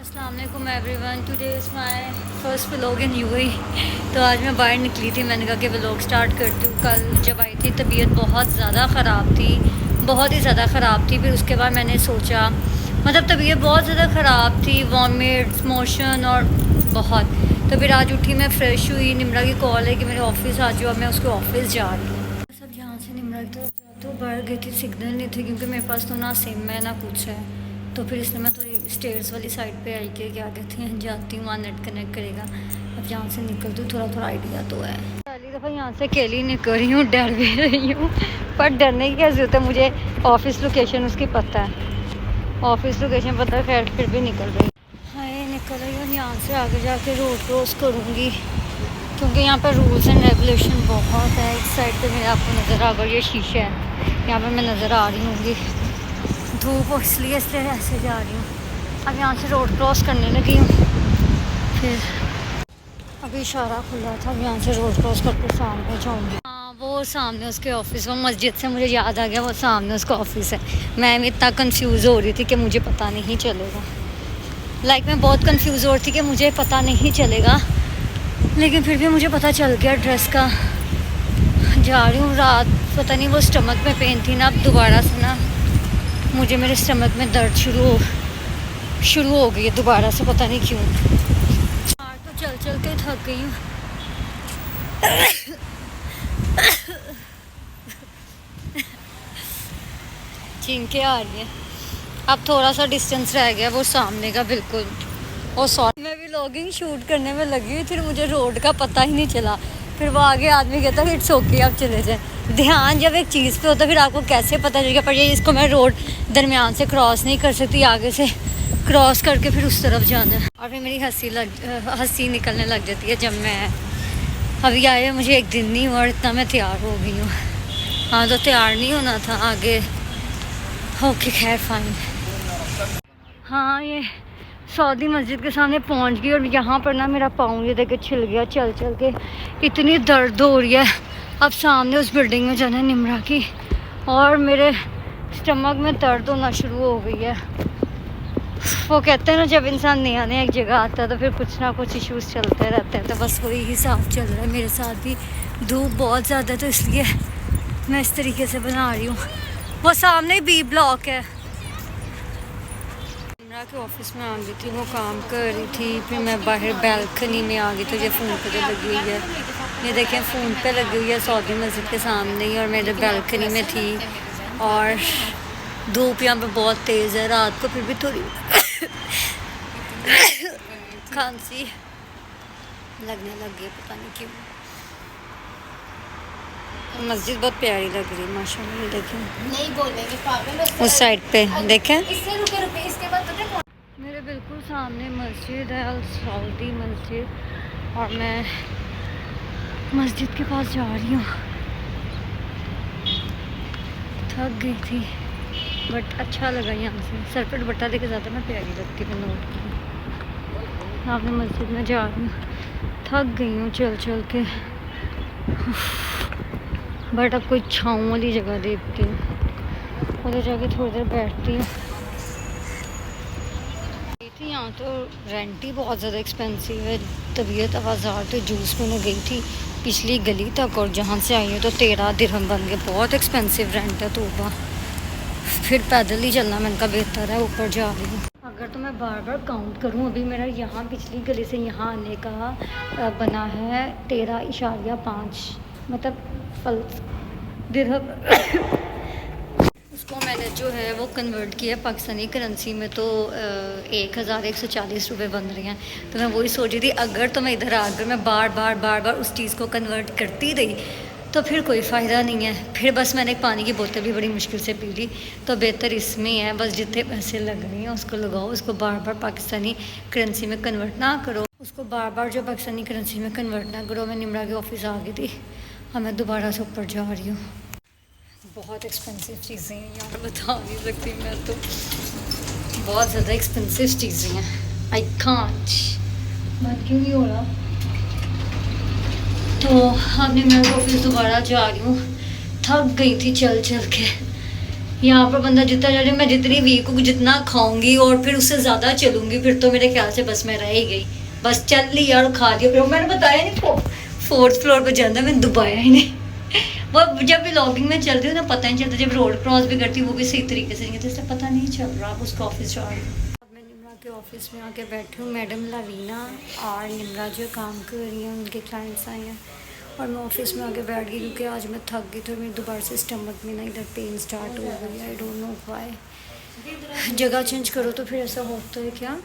अस्सलामुअलैकुम everyone, today is my first vlog in UAE. तो आज मैं बाहर निकली थी, मैंने कहा कि व्लॉग स्टार्ट करती हूँ। कल जब आई थी तबीयत बहुत ज़्यादा ख़राब थी, बहुत ही ज़्यादा ख़राब थी। फिर उसके बाद मैंने सोचा, मतलब तबीयत बहुत ज़्यादा ख़राब थी, वॉमिट, मोशन और बहुत। तो फिर आज उठी, मैं फ़्रेश हुई, निम्रा की कॉल है कि मेरे ऑफ़िस आ जाओ, मैं उसके ऑफ़िस जा रही हूँ। सब यहाँ से निम्रा की तरफ जाते हो, बाहर गई थी, सिग्नल नहीं थे क्योंकि मेरे पास तो ना सिम है ना कुछ है। तो फिर इसलिए मैं थोड़ी स्टेयर्स वाली साइड पे आई के क्या कहते हैं जाती हूँ, वहाँ नेट कनेक्ट करेगा। अब यहाँ से निकलती हूँ, थोड़ा थोड़ा आइडिया तो है। पहली दफ़ा यहाँ से अकेली निकल रही हूँ, डर भी रही हूँ, पर डरने की क्या ज़रूरत है, मुझे ऑफिस लोकेशन उसकी पता है, ऑफिस लोकेशन पता है, खैर फिर भी निकल रही हूँ। हाँ, ये निकल रही हूँ। यहाँ से आगे जाके रोड क्रॉस करूँगी क्योंकि यहाँ पर रूल्स एंड रेगुलेशन बहुत है। इस साइड पर मेरे आपको नज़र आ गया, ये शीशा है, यहाँ पर मैं नज़र आ रही हूँगी। धूप इसलिए ऐसे जा रही हूँ। अब यहाँ से रोड क्रॉस करने लगी हूँ, फिर अभी इशारा खुला था, अब यहाँ से रोड क्रॉस करके सामने जाऊँगी। हाँ, वो सामने उसके ऑफिस, वो मस्जिद से मुझे याद आ गया, वो सामने उसका ऑफिस है। मैं इतना कंफ्यूज हो रही थी कि मुझे पता नहीं चलेगा, मैं बहुत कंफ्यूज हो रही थी कि मुझे पता नहीं चलेगा, लेकिन फिर भी मुझे पता चल गया ड्रेस का। जा रही हूँ, रात पता नहीं वो स्टमक में पेन थी ना, अब दोबारा से ना मुझे मेरे स्टमक में दर्द शुरू हो गई है दोबारा से, पता नहीं क्यों। बाहर तो चल चल के थक गई हूँ। छींके आ रही है। अब थोड़ा सा डिस्टेंस रह गया वो सामने का, बिल्कुल। और सॉरी, मैं भी व्लॉगिंग शूट करने में लगी हुई, फिर मुझे रोड का पता ही नहीं चला। फिर वो आगे आदमी कहता है इट्स ओके, आप चले जाएं। ध्यान जब एक चीज़ पे होता है फिर आपको कैसे पता चलेगा। पर ये इसको मैं रोड दरमियान से क्रॉस नहीं कर सकती, आगे से क्रॉस करके फिर उस तरफ जाना है। और फिर मेरी हंसी निकलने लग जाती है जब मैं अभी आए, मुझे एक दिन नहीं हुआ और इतना मैं तैयार हो गई हूँ। हाँ, तो तैयार नहीं होना था आगे। ओके, खैर फाइन। हाँ, ये सऊदी मस्जिद के सामने पहुंच गई और यहाँ पर ना मेरा पाँव ये देखे छिल गया, चल चल के इतनी दर्द हो रही है। अब सामने उस बिल्डिंग में जाना है निम्रा की, और मेरे स्टमक में दर्द होना शुरू हो गई है। वो कहते हैं ना, जब इंसान नया नया एक जगह आता है तो फिर कुछ ना कुछ इश्यूज़ चलते रहते हैं, तो बस वही हिसाब चल रहा है मेरे साथ भी। धूप बहुत ज़्यादा है तो इसलिए मैं इस तरीके से बना रही हूँ। वो सामने बी ब्लॉक है। के ऑफिस में आ गई थी, वो काम कर रही थी, फिर मैं बाहर बैल्कनी में आ गई, तो ये फ़ोन पे लगी हुई है, ये देखें फ़ोन पे लगी हुई है सऊदी मस्जिद के सामने ही, और मैं इधर बैल्कनी में थी। और धूप यहाँ पे बहुत तेज़ है, रात को फिर भी थोड़ी खांसी लगने लग गई, पता नहीं क्यों। मस्जिद बहुत प्यारी लग रही है माशाल्लाह, देखें। नहीं बोलेंगे पागल, उस साइड पे देखें। इससे रुके इसके बाद मेरे बिल्कुल सामने मस्जिद है, अल सऊदी मस्जिद, और मैं मस्जिद के पास जा रही हूँ। थक गई थी बट अच्छा लगा यहाँ से। सर पर दुपट्टा लेके ज़्यादा मैं प्यारी लगती है, नोट की। हाँ, मैं मस्जिद में जा रही हूँ, थक गई हूँ चल चल के, बट अब कोई छाँव वाली जगह देखती हूँ, उधर जाके थोड़ी देर बैठती हूँ। यहाँ तो रेंट ही बहुत ज़्यादा एक्सपेंसिव है। तबीयत आज़ार तो जूस पीने गई थी पिछली गली तक, और जहाँ से आई हूँ तो 13 दिरहम बन गए, बहुत एक्सपेंसिव रेंट है। तोबा, फिर पैदल ही चलना मैंने कहा बेहतर है, ऊपर जा रही हूँ। अगर तो मैं बार बार काउंट करूँ, अभी मेरा यहाँ पिछली गली से यहाँ आने का बना है 13.5, मतलब फल दिरहम। उसको मैंने जो है वो कन्वर्ट किया पाकिस्तानी करेंसी में, तो 1140 रुपये बन रहे हैं। तो मैं वही सोच रही थी, अगर तो मैं इधर आकर मैं बार बार उस चीज़ को कन्वर्ट करती रही तो फिर कोई फ़ायदा नहीं है। फिर बस मैंने एक पानी की बोतल भी बड़ी मुश्किल से पी ली। तो बेहतर इसमें है, बस जितने पैसे लग रहे हैं उसको लगाओ, उसको बार बार पाकिस्तानी करेंसी में कन्वर्ट ना करो, उसको बार बार जो पाकिस्तानी करेंसी में कन्वर्ट ना करो। मैं निम्रा के ऑफिस आ गई थी, अब मैं दोबारा से ऊपर जा रही हूँ। बहुत एक्सपेंसिव चीज़ें हैं यहाँ, बता नहीं सकती मैं, तो बहुत ज़्यादा एक्सपेंसिव चीज़ें हैं। आई कांट, बट क्यों नहीं हो रहा। तो अब मैं ऑफिस दोबारा जा रही हूँ, थक गई थी चल चल के, यहाँ पर बंदा जितना जा रहा है, मैं जितनी वीक हूँ जितना खाऊंगी और फिर उससे ज़्यादा चलूंगी, फिर तो मेरे ख्याल से बस मैं रह ही गई, बस चल ली यार, खा दिया। फिर मैंने बताया नहीं, फोर्थ फ्लोर पर जाना, मैंने दबाया ही नहीं। वो जब भी लॉगिंग में चलती हूँ ना पता नहीं चलता, जब रोड क्रॉस भी करती हूँ वो भी सही तरीके से नहीं करती, इसलिए पता नहीं चल रहा। अब उसका ऑफिस जा रही हूँ। अब मैं निम्रा के ऑफिस में आके बैठी हूँ, मैडम लवीना और निम्रा जो काम कर रही हैं उनके क्लाइंट्स आए हैं और मैं ऑफिस में आके बैठ गई क्योंकि आज मैं थक गई थी। मेरी दोबारा से स्टमक में ना इधर पेन स्टार्ट हो गई, आई डोंट नो व्हाई। जगह चेंज करो तो फिर ऐसा होता है क्या?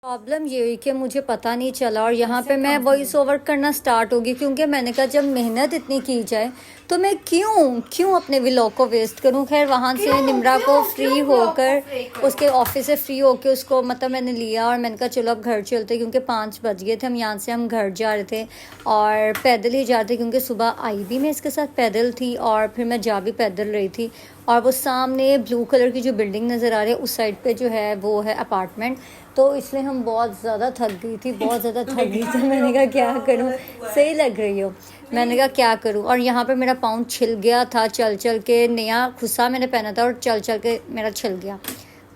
प्रॉब्लम ये हुई कि मुझे पता नहीं चला और यहाँ पे मैं वॉइस ओवर करना स्टार्ट होगी, क्योंकि मैंने कहा जब मेहनत इतनी की जाए तो मैं क्यों अपने व्लॉग को वेस्ट करूँ। खैर वहाँ से निम्रा को फ्री होकर उसके ऑफिस से फ्री होकर उसको मतलब मैंने लिया और मैंने कहा चलो अब घर चलते, क्योंकि 5 बज गए थे। हम यहाँ से हम घर जा रहे थे और पैदल ही जा रहे थे, क्योंकि सुबह आई भी मैं इसके साथ पैदल थी और फिर मैं जा भी पैदल रही थी। और वो सामने ब्लू कलर की जो बिल्डिंग नज़र आ रही है उस साइड पे जो है वो है अपार्टमेंट, तो इसलिए हम बहुत ज़्यादा थक गई थी, बहुत ज़्यादा थक गई थी। मैंने कहा क्या करूँ, सही लग रही हो, मैंने कहा क्या करूँ। और यहाँ पर मेरा पाँव छिल गया था चल चल के, नया खुसा मैंने पहना था और चल चल के मेरा छिल गया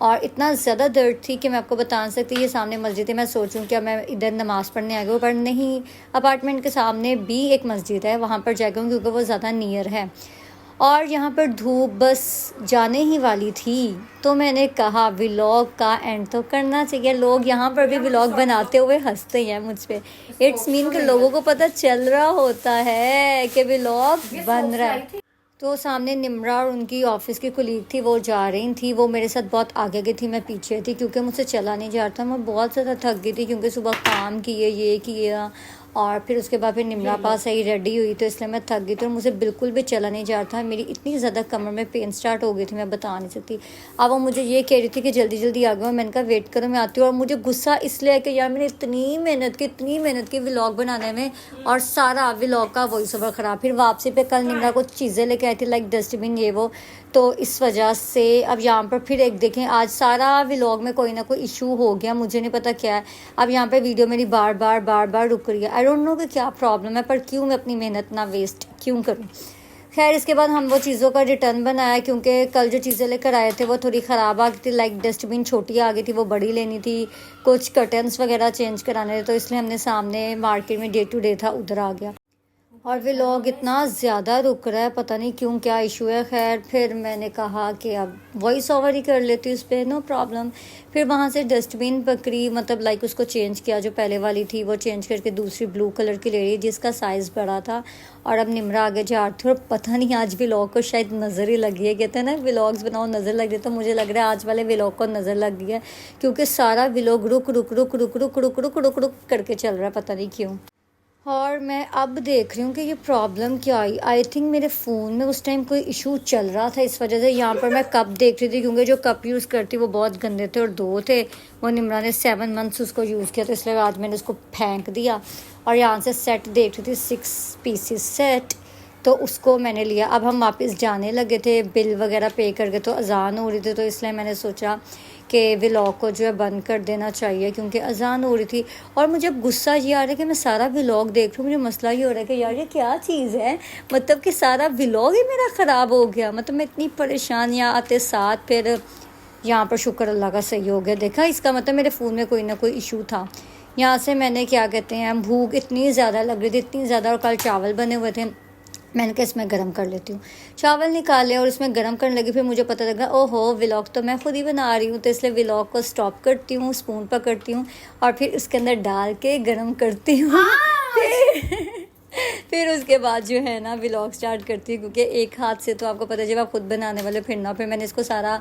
और इतना ज़्यादा दर्द थी कि मैं आपको बता नहीं सकती। ये सामने मस्जिद है, मैं सोचूं क्या मैं इधर नमाज़ पढ़ने आ गई, पर नहीं, अपार्टमेंट के सामने भी एक मस्जिद है, वहाँ पर जाकर क्योंकि वो ज़्यादा नियर है। और यहाँ पर धूप बस जाने ही वाली थी, तो मैंने कहा व्लॉग का एंड तो करना चाहिए। लोग यहाँ पर भी व्लॉग बनाते हुए हंसते हैं मुझ पे, इट्स मीन कि लोगों को पता चल रहा होता है कि व्लॉग बन रहा है। तो सामने निम्रा और उनकी ऑफिस की कुलीग थी, वो जा रही थी, वो मेरे साथ बहुत आगे गई थी, मैं पीछे थी क्योंकि मुझसे चला नहीं जा रहा था। मैं बहुत ज़्यादा थक गई थी क्योंकि सुबह काम किए, ये किया और फिर उसके बाद फिर निम्रा पास आई रेडी हुई, तो इसलिए मैं थक गई थी और मुझे बिल्कुल भी चला नहीं जा रहा था। मेरी इतनी ज़्यादा कमर में पेन स्टार्ट हो गई थी, मैं बता नहीं सकती। अब वो मुझे ये कह रही थी कि जल्दी जल्दी आ गया, मैंने कहा वेट करो मैं आती हूँ। और मुझे गुस्सा इसलिए है कि यार मैंने इतनी मेहनत की व्लॉग बनाने में और सारा व्लॉग का वॉइस ओवर ख़राब। फिर वापसी पे कल निम्रा कुछ चीज़ें लेके आई थी लाइक डस्टबिन ये वो, तो इस वजह से अब यहाँ पर फिर एक देखें आज सारा व्लॉग में कोई ना कोई इशू हो गया, मुझे नहीं पता क्या है। अब यहाँ पे वीडियो मेरी बार बार रुक रही है, आई डोंट नो कि क्या प्रॉब्लम है, पर क्यों मैं अपनी मेहनत ना वेस्ट क्यों करूँ। खैर इसके बाद हम वो चीज़ों का रिटर्न बनाया, क्योंकि कल जो चीज़ें लेकर आए थे वो थोड़ी ख़राब आ गई थी, लाइक डस्टबिन छोटी आ गई थी, वो बड़ी लेनी थी, कुछ कर्टन्स वगैरह चेंज कराने थे, तो इसलिए हमने सामने मार्केट में डे टू डे था उधर आ गया। और वे लोग इतना ज़्यादा रुक रहा है, पता नहीं क्यों, क्या इशू है। खैर फिर मैंने कहा कि अब वॉइस ओवर ही कर लेती हूँ उस पर, नो प्रॉब्लम। फिर वहाँ से डस्टबिन पकड़ी, मतलब लाइक उसको चेंज किया, जो पहले वाली थी वो चेंज करके दूसरी ब्लू कलर की ले रही जिसका साइज़ बड़ा था। और अब निम्रा आगे जा रही थी और पता नहीं आज व्लॉग को शायद नज़र ही लगी है, कहते हैं ना व्लॉग्स बनाओ नज़र लग रही है, तो मुझे लग रहा है आज वाले व्लॉग को नज़र लग गई है, क्योंकि सारा व्लॉग रुक रुक रुक रुक रुक रुक रुक रुक रुक करके चल रहा है, पता नहीं क्यों। और मैं अब देख रही हूँ कि ये प्रॉब्लम क्या आई। आई थिंक मेरे फ़ोन में उस टाइम कोई इशू चल रहा था, इस वजह से। यहाँ पर मैं कप देख रही थी क्योंकि जो कप यूज़ करती वो बहुत गंदे थे और 2 थे, वो निम्रा ने 7 मंथ्स उसको यूज़ किया, तो इसलिए आज मैंने उसको फेंक दिया। और यहाँ से सेट देख रही थी 6 पीसेस सेट, तो उसको मैंने लिया। अब हम वापस जाने लगे थे, बिल वगैरह पे करके, तो अजान हो रही थी, तो इसलिए मैंने सोचा कि व्लॉग को जो है बंद कर देना चाहिए क्योंकि अजान हो रही थी। और मुझे अब गुस्सा ये आ रहा है कि मैं सारा व्लॉग देख रही हूँ, मुझे मसला ये हो रहा है कि यार ये क्या चीज़ है, मतलब कि सारा व्लॉग ही मेरा ख़राब हो गया। मतलब मैं इतनी परेशान, यहाँ आते साथ फिर यहाँ पर शुक्र अल्लाह का सही हो गया। देखा, इसका मतलब मेरे फ़ोन में कोई ना कोई इशू था। यहाँ से मैंने क्या कहते हैं, भूख इतनी ज़्यादा लग रही थी, इतनी ज़्यादा, और कल चावल बने हुए थे, मैंने कहा इसमें गरम कर लेती हूँ। चावल निकाले और इसमें गरम करने लगी, फिर मुझे पता लगा ओहो व्लॉग तो मैं खुद ही बना रही हूँ, तो इसलिए व्लॉग को स्टॉप करती हूँ, स्पून पकड़ती हूँ और फिर उसके अंदर डाल के गरम करती हूँ। फिर उसके बाद जो है ना व्लॉग स्टार्ट करती हूँ, क्योंकि एक हाथ से तो आपको पता है जब आप खुद बनाने वाले फिर ना। फिर मैंने इसको सारा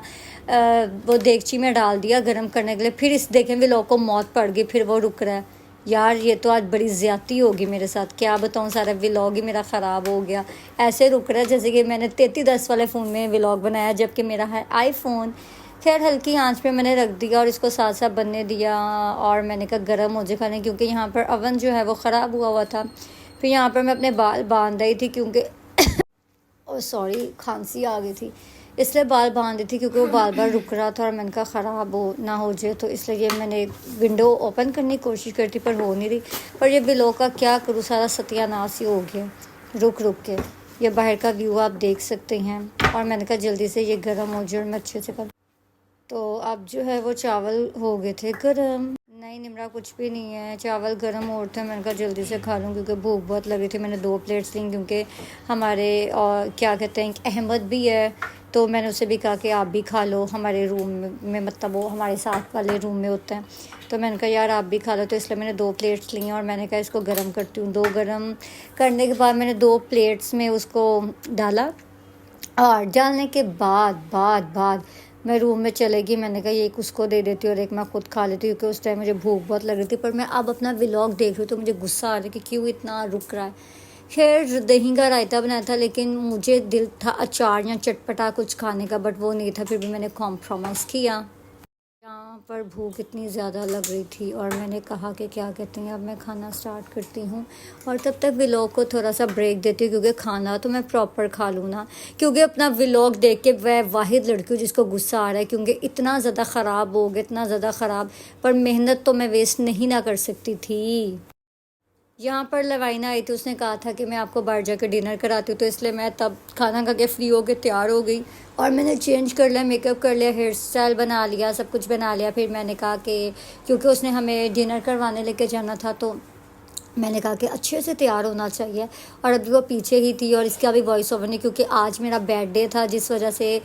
वो देगची में डाल दिया गरम करने के लिए। फिर इस देखें व्लॉग को मौत पड़ गई, फिर वो रुक रहा है। यार ये तो आज बड़ी ज़्यादती होगी मेरे साथ, क्या बताऊँ, सारा व्लॉग ही मेरा ख़राब हो गया। ऐसे रुक रहा है जैसे कि मैंने 3310 वाले फ़ोन में व्लॉग बनाया, जबकि मेरा है आईफोन। खैर हल्की आंच पे मैंने रख दिया और इसको साथ साथ बनने दिया और मैंने कहा गर्म हो जाए खाने, क्योंकि यहाँ पर अवन जो है वो ख़राब हुआ था। फिर यहाँ पर मैं अपने बाल बांध रही थी क्योंकि ओ सॉरी खांसी आ गई थी, इसलिए बाल बांध दी थी क्योंकि वो बार बार रुक रहा था और मैंने कहा ख़राब हो ना हो जाए, तो इसलिए ये मैंने विंडो ओपन करने की कोशिश करती पर हो नहीं रही। पर ये व्लॉग का क्या करूँ, सारा सत्यानाश ही हो गया रुक रुक के। ये बाहर का व्यू आप देख सकते हैं और मैंने कहा जल्दी से ये गर्म हो जाए और मैं अच्छे से कर। तो अब जो है वो चावल हो गए थे गर्म। नहीं निमरा कुछ भी नहीं है, चावल गर्म और थे। मैंने कहा जल्दी से खा लूँ क्योंकि भूख बहुत लगी थी। मैंने 2 प्लेट्स ली क्योंकि हमारे और क्या कहते हैं अहमद भी है, तो मैंने उससे भी कहा कि आप भी खा लो। हमारे रूम में मतलब वो हमारे साथ वाले रूम में होते हैं, तो मैंने कहा यार आप भी खा लो। तो इसलिए मैंने 2 प्लेट्स ली और मैंने कहा इसको गर्म करती हूँ। 2 गर्म करने के बाद मैंने 2 प्लेट्स में उसको डाला और डालने के बाद मैं रूम में चलेगी। मैंने कहा ये एक उसको दे देती हूँ और एक मैं खुद खा लेती हूँ, क्योंकि उस टाइम मुझे भूख बहुत लग रही थी। पर मैं अब अपना व्लॉग देख रही हूँ तो मुझे गुस्सा आ रहा है कि क्यों इतना रुक रहा है। खैर दही का रायता बनाया था, लेकिन मुझे दिल था अचार या चटपटा कुछ खाने का, बट वो नहीं था। फिर भी मैंने कॉम्प्रोमाइज़ किया। यहाँ पर भूख इतनी ज़्यादा लग रही थी और मैंने कहा कि क्या कहते हैं अब मैं खाना स्टार्ट करती हूँ और तब तक व्लॉग को थोड़ा सा ब्रेक देती हूँ, क्योंकि खाना तो मैं प्रॉपर खा लूँ ना। क्योंकि अपना व्लॉग देख के वह वाहिद लड़की हूँ जिसको गुस्सा आ रहा है, क्योंकि इतना ज़्यादा ख़राब हो गया, इतना ज़्यादा ख़राब। पर मेहनत तो मैं वेस्ट नहीं ना कर सकती थी। यहाँ पर लवाइना आई थी, उसने कहा था कि मैं आपको बाहर जाकर डिनर कराती हूँ, तो इसलिए मैं तब खाना खा के फ्री हो के तैयार हो गई और मैंने चेंज कर लिया, मेकअप कर लिया, हेयर स्टाइल बना लिया, सब कुछ बना लिया। फिर मैंने कहा कि क्योंकि उसने हमें डिनर करवाने लेके जाना था, तो मैंने कहा कि अच्छे से तैयार होना चाहिए। और अभी वो पीछे ही थी और इसका भी वॉइस ओवर नहीं, क्योंकि आज मेरा बैड डे था, जिस वजह से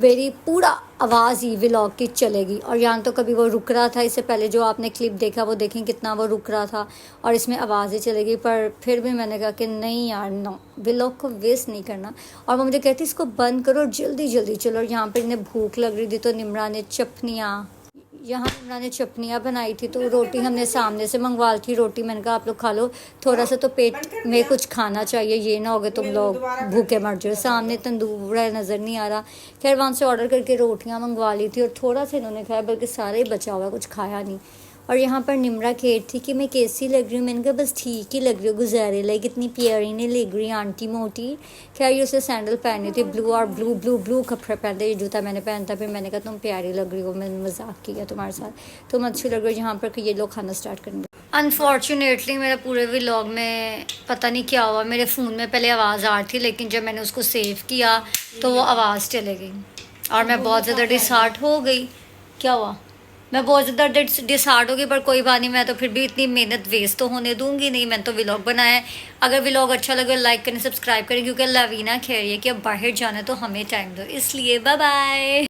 मेरी पूरा आवाज़ ही व्लॉग की चलेगी। और यहाँ तो कभी वो रुक रहा था, इससे पहले जो आपने क्लिप देखा वो देखें कितना वो रुक रहा था और इसमें आवाज़ ही चलेगी। पर फिर भी मैंने कहा कि नहीं यार नो, व्लॉग को वेस्ट नहीं करना। और वो मुझे कहती इसको बंद करो जल्दी जल्दी चलो। और यहाँ पर इन्हें भूख लग रही थी, तो निमरा ने निमरा ने चटनियाँ बनाई थी, तो रोटी हमने सामने से मंगवा ली थी। रोटी मैंने कहा आप लोग खा लो, थोड़ा सा तो पेट में कुछ खाना चाहिए, ये ना हो गए तुम लोग भूखे मर जाओ। सामने तंदूर नज़र नहीं आ रहा। खैर वहाँ से ऑर्डर करके रोटियाँ मंगवा ली थी और थोड़ा सा इन्होंने खाया, बल्कि सारे ही बचा हुआ, कुछ खाया नहीं। और यहाँ पर निमरा खेत थी कि मैं कैसी लग रही हूँ। मैंने कहा बस ठीक ही लग रही हूँ, गुजारे लाइक इतनी प्यारी नहीं लग रही आंटी मोटी। खैर ये उसे सैंडल पहनी थी ब्लू, और ब्लू कपड़े पहनते, ये जूता मैंने पहना था। फिर मैंने कहा तुम प्यारी लग रही हो, मैंने मजाक किया तुम्हारे साथ, तुम अच्छी लग रही हो। यहाँ पर ये लोग खाना स्टार्ट करेंगे। अनफॉर्चुनेटली मेरा पूरे व्लॉग में पता नहीं क्या हुआ, मेरे फ़ोन में पहले आवाज़ आ रही थी, लेकिन जब मैंने उसको सेव किया तो वो आवाज़ चले गई और मैं बहुत ज़्यादा डिसहार्ट हो गई। क्या हुआ? मैं बहुत ज़्यादा डिसहार्ट हो गई। पर कोई बात नहीं, मैं तो फिर भी इतनी मेहनत वेस्ट तो होने दूंगी नहीं। मैंने तो व्लॉग बनाया है। अगर व्लॉग अच्छा लगे लाइक करें, सब्सक्राइब करें, क्योंकि लवीना कह रही है कि अब बाहर जाना है तो हमें टाइम दो, इसलिए बाय बाय।